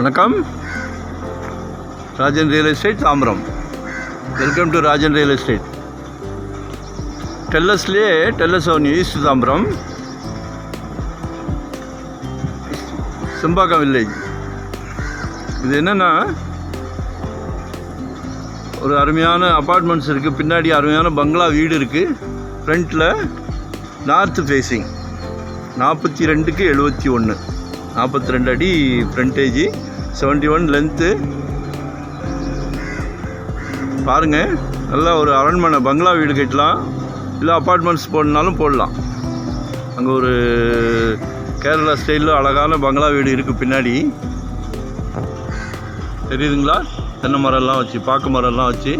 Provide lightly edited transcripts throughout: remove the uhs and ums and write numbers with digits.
வணக்கம். Rajan real estate Tambaram. Welcome to Rajan real estate. டெல்லஸ்லேயே Tellus avenue east Tambaram, Sembakkam village. இது என்னென்னா, ஒரு அருமையான அப்பார்ட்மெண்ட்ஸ் இருக்குது, பின்னாடி அருமையான பங்களா வீடு இருக்குது. ஃப்ரண்ட்டில் நார்த்து ஃபேஸிங் 42க்கு 71, 42 அடி ஃப்ரண்டேஜி, 71 லென்த்து. பாருங்கள், நல்லா ஒரு அரண்மனை பங்களா வீடு கட்டலாம், இல்லை அப்பார்ட்மெண்ட்ஸ் போடனாலும் போடலாம். அங்கே ஒரு கேரளா ஸ்டைலில் அழகான பங்களா வீடு இருக்குது பின்னாடி, தெரியுதுங்களா? தென்னை மரம்லாம் வச்சு, பாக்கு மரம்லாம் வச்சு,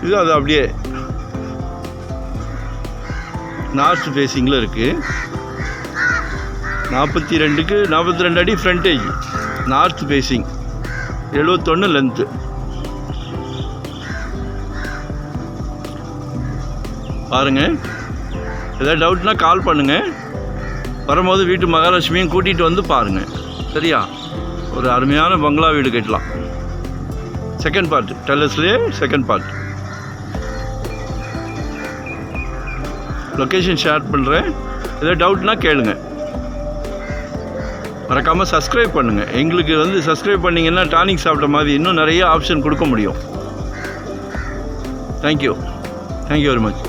இது அது அப்படியே நார்த் ஃபேஸிங்கில் இருக்குது. 42க்கு 42 அடி ஃப்ரண்டேஜ், நார்த் ஃபேஸிங், 71 லென்த்து. பாருங்கள், ஏதாவது டவுட்னா கால் பண்ணுங்கள். வரும்போது வீட்டு மகாலட்சுமியும் கூட்டிகிட்டு வந்து பாருங்கள், சரியா? ஒரு அருமையான பங்களா வீடு கட்டலாம். செகண்ட் பார்ட், டெல்லஸ்லேயே செகண்ட் பார்ட். லொக்கேஷன் ஷேர் பண்ணுறேன், ஏதாவது டவுட்னா கேளுங்க. மறக்காமல் சப்ஸ்கிரைப் பண்ணுங்கள். எங்களுக்கு சப்ஸ்கிரைப் பண்ணிங்கன்னா டானிக் சாப்பிட்ட மாதிரி இன்னும் நிறைய ஆப்ஷன் கொடுக்க முடியும். Thank you very much.